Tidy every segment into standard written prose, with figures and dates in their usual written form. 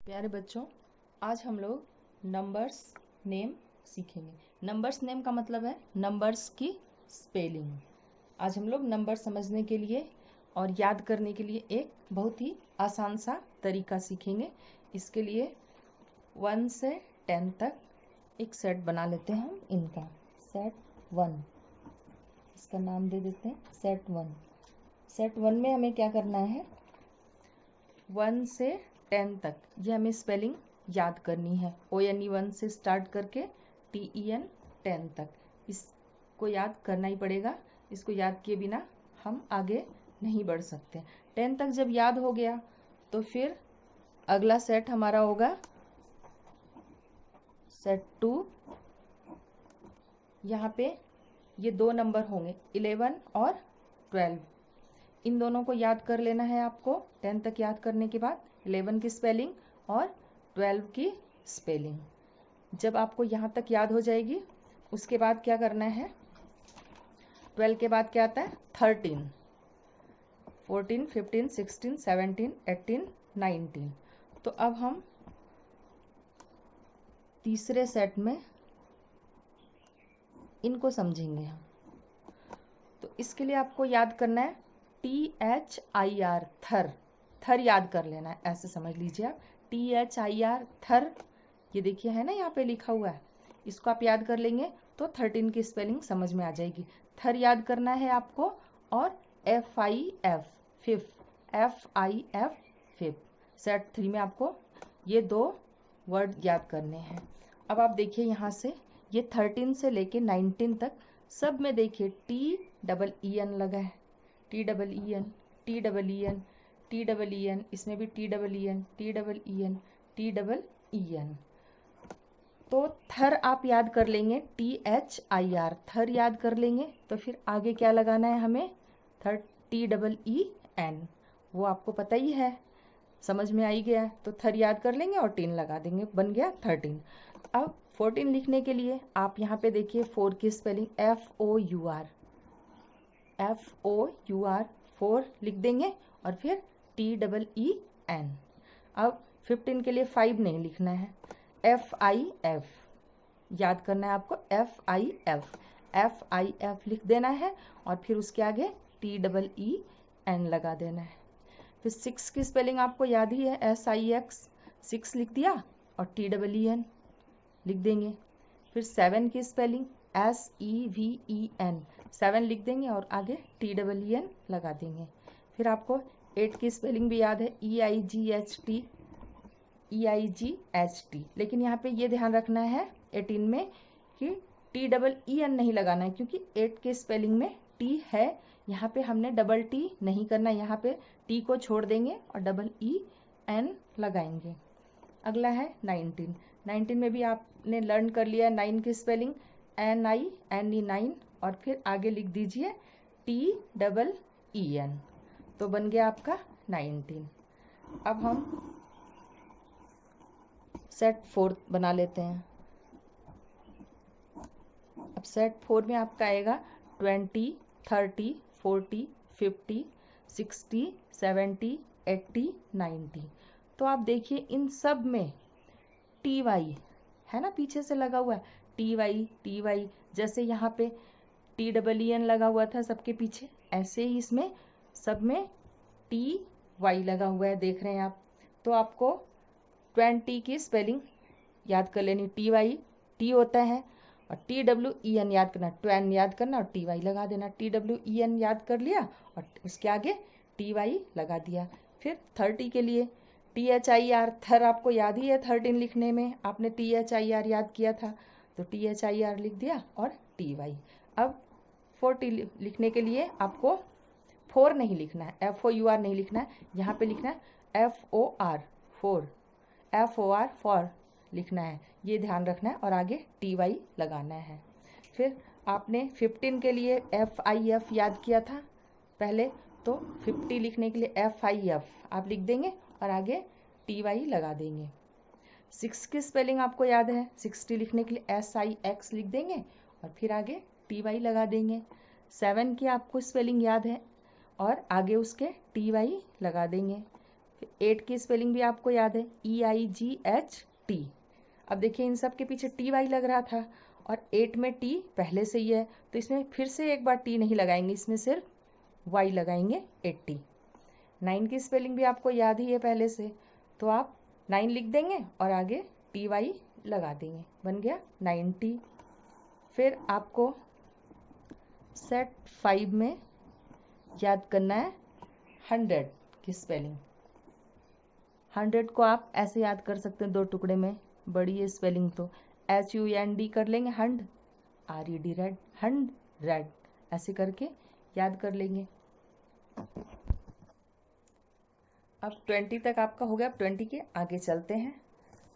प्यारे बच्चों, आज हम लोग नंबर्स नेम सीखेंगे। नंबर्स नेम का मतलब है नंबर्स की स्पेलिंग। आज हम लोग नंबर समझने के लिए और याद करने के लिए एक बहुत ही आसान सा तरीका सीखेंगे। इसके लिए 1 से 10 तक एक सेट बना लेते हैं हम इनका। सेट 1, इसका नाम दे देते हैं सेट 1। सेट 1 में हमें क्या करना है, 1 से 10 तक ये हमें स्पेलिंग याद करनी है। ONE 1 से स्टार्ट करके TEN 10 तक इसको याद करना ही पड़ेगा। इसको याद किए बिना हम आगे नहीं बढ़ सकते। 10 तक जब याद हो गया तो फिर अगला सेट हमारा होगा सेट 2। यहाँ पे ये दो नंबर होंगे 11 और 12। इन दोनों को याद कर लेना है आपको। 10 तक याद करने के बाद 11 की स्पेलिंग और 12 की स्पेलिंग जब आपको यहाँ तक याद हो जाएगी, उसके बाद क्या करना है, 12 के बाद क्या आता है 13, 14, 15, 16, 17, 18, 19। तो अब हम तीसरे सेट में इनको समझेंगे हम। तो इसके लिए आपको याद करना है THIR, थर। थर याद कर लेना है, ऐसे समझ लीजिए आप। THIR थर, ये देखिए है ना यहाँ पे लिखा हुआ है। इसको आप याद कर लेंगे तो 13 की स्पेलिंग समझ में आ जाएगी। थर याद करना है आपको। और FIF fifth, FIF fifth. Set 3 में आपको ये दो वर्ड याद करने हैं। अब आप देखिए यहाँ से ये 13 से लेके 19 तक सब में देखिए TEEN लगा है। TEEN, TEEN, TEEN, इसमें भी TEEN, TEEN, TEEN। तो थर आप याद कर लेंगे THIR, थर याद कर लेंगे तो फिर आगे क्या लगाना है हमें, थर TEEN, वो आपको पता ही है, समझ में आ ही गया। तो थर याद कर लेंगे और 10 लगा देंगे, बन गया 13। अब 14 लिखने के लिए आप यहाँ पे देखिए 4 की स्पेलिंग FOUR, FOUR 4 लिख देंगे और फिर TEEN। अब 15 के लिए 5 नहीं लिखना है, FIF याद करना है आपको, FIF लिख देना है और फिर उसके आगे TEEN लगा देना है। फिर 6 की स्पेलिंग आपको याद ही है, SIX, 6 लिख दिया और TEEN लिख देंगे। फिर 7 की स्पेलिंग SEVEN, 7 लिख देंगे और आगे TEEN लगा देंगे। फिर आपको 8 की स्पेलिंग भी याद है, EIGHT, EIGHT। लेकिन यहाँ पे ये ध्यान रखना है 18 में कि TEEN नहीं लगाना है, क्योंकि 8 के स्पेलिंग में T है, यहाँ पे हमने डबल T नहीं करना, यहाँ पे T को छोड़ देंगे और डबल EN लगाएंगे। अगला है 19। 19 में भी आपने लर्न कर लिया 9 की स्पेलिंग NINE 9 और फिर आगे लिख दीजिए TEEN, तो बन गया आपका 19। अब हम सेट 4 बना लेते हैं। अब सेट 4 में आपका आएगा 20, 30, 40, 50, 60, 70, 80, 90। तो आप देखिए इन सब में TY है ना, पीछे से लगा हुआ है TY। जैसे यहाँ पे TEEN लगा हुआ था सबके पीछे, ऐसे ही इसमें सब में TY लगा हुआ है, देख रहे हैं आप। तो आपको 20 की स्पेलिंग याद कर लेनी, TY, T होता है और TWEN याद करना, 20 याद करना और TY लगा देना। TWEN याद कर लिया और उसके आगे TY लगा दिया। फिर 30 के लिए THIR, थर आपको याद ही है, 13 लिखने में आपने THIR याद किया था, तो THIR लिख दिया और TY। अब 40 लिखने के लिए आपको 4 नहीं लिखना है, FOUR नहीं लिखना है, यहाँ पे लिखना है FOR, 4, FOR फॉर लिखना है, ये ध्यान रखना है और आगे TY लगाना है। फिर आपने 15 के लिए FIF याद किया था पहले, तो 50 लिखने के लिए FIF आप लिख देंगे और आगे TY लगा देंगे। 6 की स्पेलिंग आपको याद है, 60 लिखने के लिए SIX लिख देंगे और फिर आगे TY लगा देंगे। 7 की आपको स्पेलिंग याद है और आगे उसके TY लगा देंगे। फिर 8 की स्पेलिंग भी आपको याद है, EIGHT। अब देखिए इन सब के पीछे TY लग रहा था और 8 में T पहले से ही है, तो इसमें फिर से एक बार T नहीं लगाएंगे, इसमें सिर्फ Y लगाएंगे, 80। 9 की स्पेलिंग भी आपको याद ही है पहले से, तो आप 9 लिख देंगे और आगे TY लगा देंगे, बन गया 90। फिर आपको सेट 5 में याद करना है 100 की स्पेलिंग। 100 को आप ऐसे याद कर सकते हैं 2 टुकड़े में, बड़ी है स्पेलिंग तो HUND कर लेंगे, हंड, RED रेड, हंड रेड, ऐसे करके याद कर लेंगे। अब 20 तक आपका हो गया। अब 20 के आगे चलते हैं,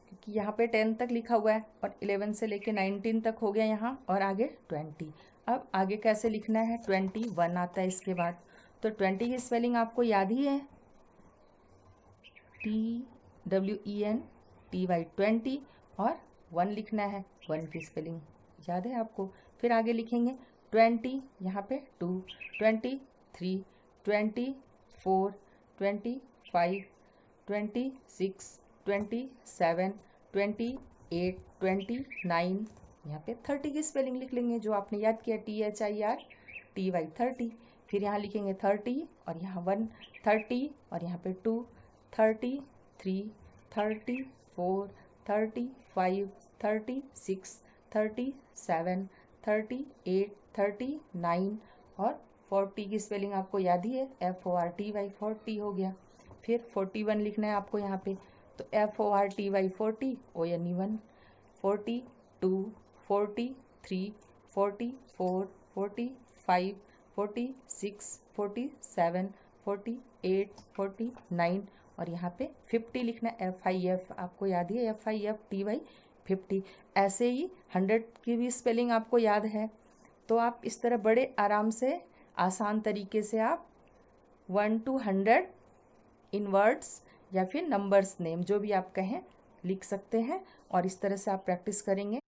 क्योंकि यहाँ पे 10 तक लिखा हुआ है और 11 से लेके 19 तक हो गया यहाँ, और आगे 20। अब आगे कैसे लिखना है, 21 आता है इसके बाद। तो 20 की स्पेलिंग आपको याद ही है, TWENTY, 20, और 1 लिखना है, 1 की स्पेलिंग याद है आपको। फिर आगे लिखेंगे 20, यहाँ पे 2, 23, 24, 25, 26, 27, 28, 29, यहाँ पे 30 की स्पेलिंग लिख लेंगे जो आपने याद किया, THIRTY, 30। फिर यहाँ लिखेंगे 30 और यहाँ 1, 30 और यहाँ पे 2, 33, 34, 35, 36, 37, 38, 39 और 40 की स्पेलिंग आपको याद ही है, FORTY, 40 हो गया। फिर 41 लिखना है आपको यहाँ पे, तो FORTY 40, ONE 1, 42, 43, 44, 45, 46, 47, 48, 49 और यहाँ पे 50 लिखना है, FIF, आपको याद ही है, FIFTY 50। ऐसे ही 100 की भी स्पेलिंग आपको याद है, तो आप इस तरह बड़े आराम से आसान तरीके से आप 1 to 100 इन वर्ड्स या फिर नंबर्स नेम जो भी आप कहें लिख सकते हैं, और इस तरह से आप प्रैक्टिस करेंगे